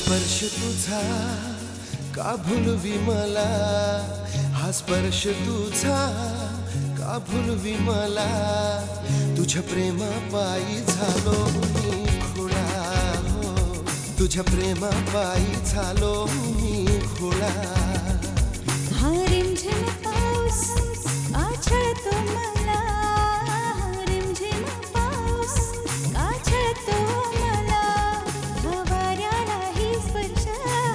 स्पर्श तुझा का भुलवी मला, हा स्पर्श तुझा का भुलवी मला, तुझ्या प्रेमापायी झालो मी खुळा हो, तुझ्या प्रेमापायी झालो मी खुळा. हा रिमझिम पाऊस आछळतो मला, रिमझिम पाऊस आछळतो मला, ह्या वाऱ्यालाही स्पर्श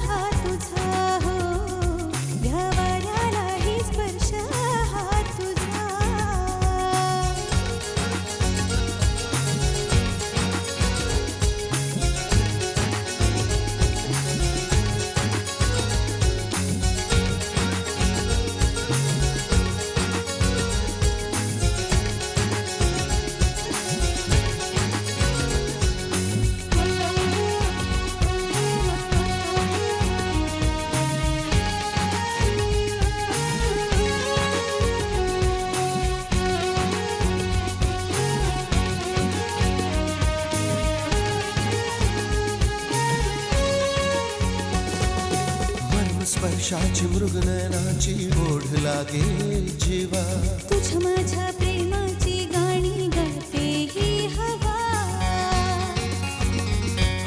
हा तुझा हो, ह्या वाऱ्यालाही स्पर्श हा तुझा. स्पर्शाची मृगनयनाची ओढ लागे जीवा, तुझ्या माझ्या प्रेमाची गाणी गाते ही हवा.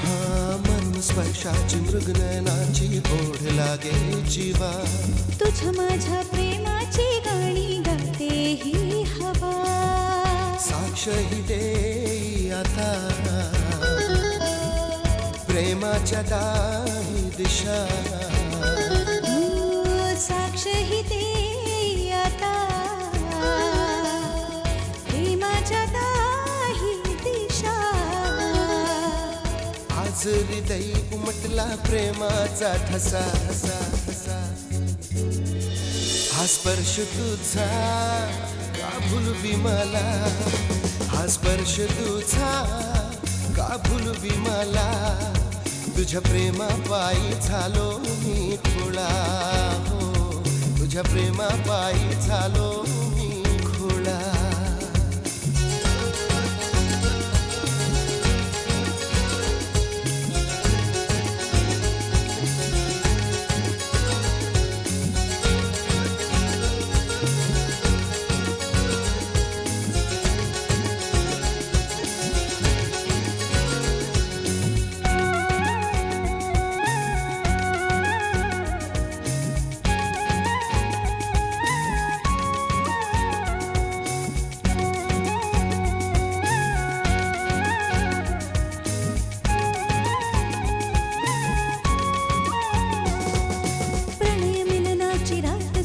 हा मन स्पर्शाची मृगनयनाची ओढ लागे जीवा, तुझ्या माझ्या प्रेमाची गाणी गाते ही हवा. साक्ष ही दे आता प्रेमाच्या दाही दिशा, साक्ष ही दे आता प्रेमाच्या दाही दिशा. आज हृदय उमटला प्रेमाचा ठसा ठसा ठसा. हा स्पर्श तुझा का भुलवी मला, हा स्पर्श तुझा का भुलवी मला, तुझ्या प्रेमापायी झालो मी खुळा हो, तुझ्या प्रेमापायी झालो मी खुळा.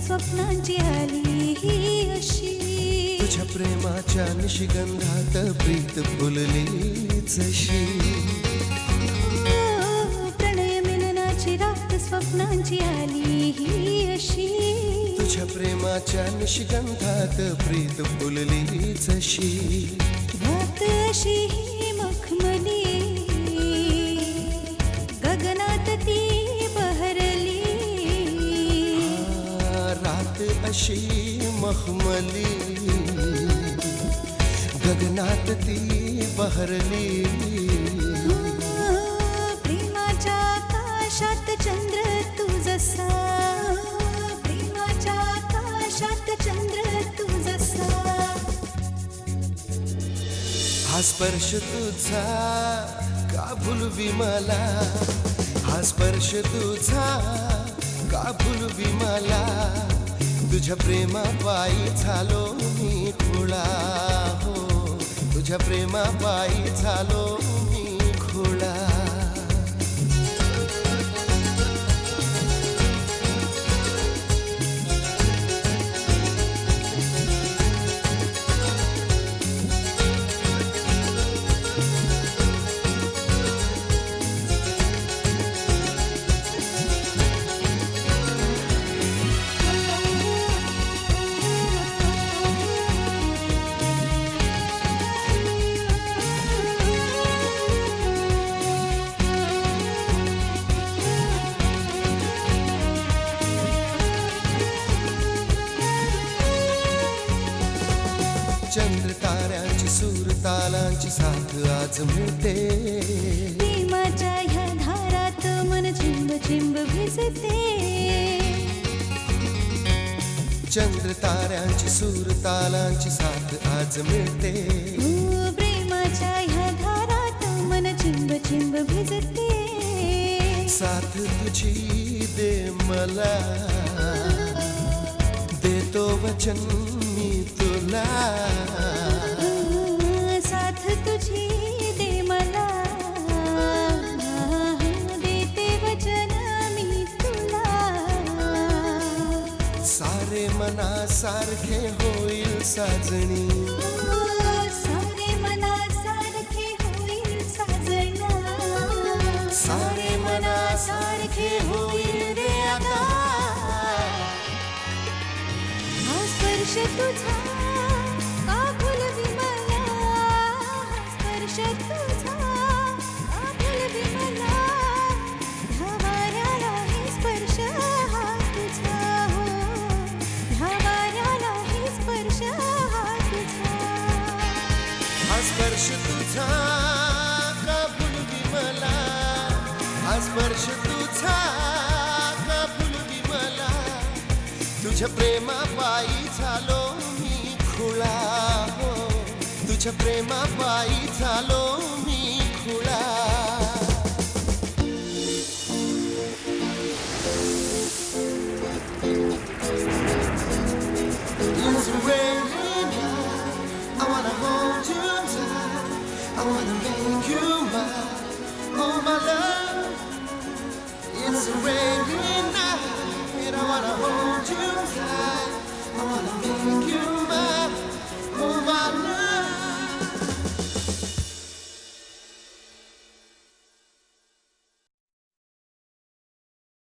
स्वप्नांची आली ही अशी, तुझ्या प्रेमाच्या निशिगंधात प्रीत फुलली जशी. प्रणय मिलनाची रात स्वप्नांची आली ही अशी, तुझ्या प्रेमाच्या निशिगंधात प्रीत फुलली जशी. रात अशी ही मखमली गगनात ती बहरली, रात अशी मखमली गगनात ती बहरली. प्रेमाच्या आकाशात चंद्र तू जसा, प्रेमाच्या आकाशात चंद्र तू जसा. हा स्पर्श तुझा का भुलवी मला, हा स्पर्श तुझा का भुलवी मला, तुझ्या प्रेमापायी झालो मी खुळा हो, तुझ्या प्रेमापायी झालो मी खुळा. चंद्र ताऱ्यांची सूर तालांची साथ आज मिळते, प्रेमाच्या ह्या धारात मन चिंब भिजते. चंद्र ताऱ्यांची सूर तालांची साथ आज मिळते. प्रेमाच्या ह्या धारात मन चिंब चिंब भिजते. साथ तुझी दे मला, देतो वचन मी तुला. साथ तुझी दे मला, देते वचन मी तुला. सारे मना सारखे होईल साजणी. सारे मना सारखे होईल साजना. सारे मना सारखे होईल रे आता. हा स्पर्श तुझा का भुलवी मला. स्पर्श तुझा का भुलवी मला. ह्या वाऱ्याला हे स्पर्श हा तुझा हो. ह्या वाऱ्याला हे स्पर्श हा तुझा. हा स्पर्श तुझा का भुलवी मला. हा स्पर्श तुझा का भुलवी मला. तुझ्या प्रेमापायी झालो मी खुळा हो. तुझ्या प्रेमापायी झालो मी खुळा. It's raining now. I wanna hold you tight. I wanna make you mine. Oh my love, it's raining.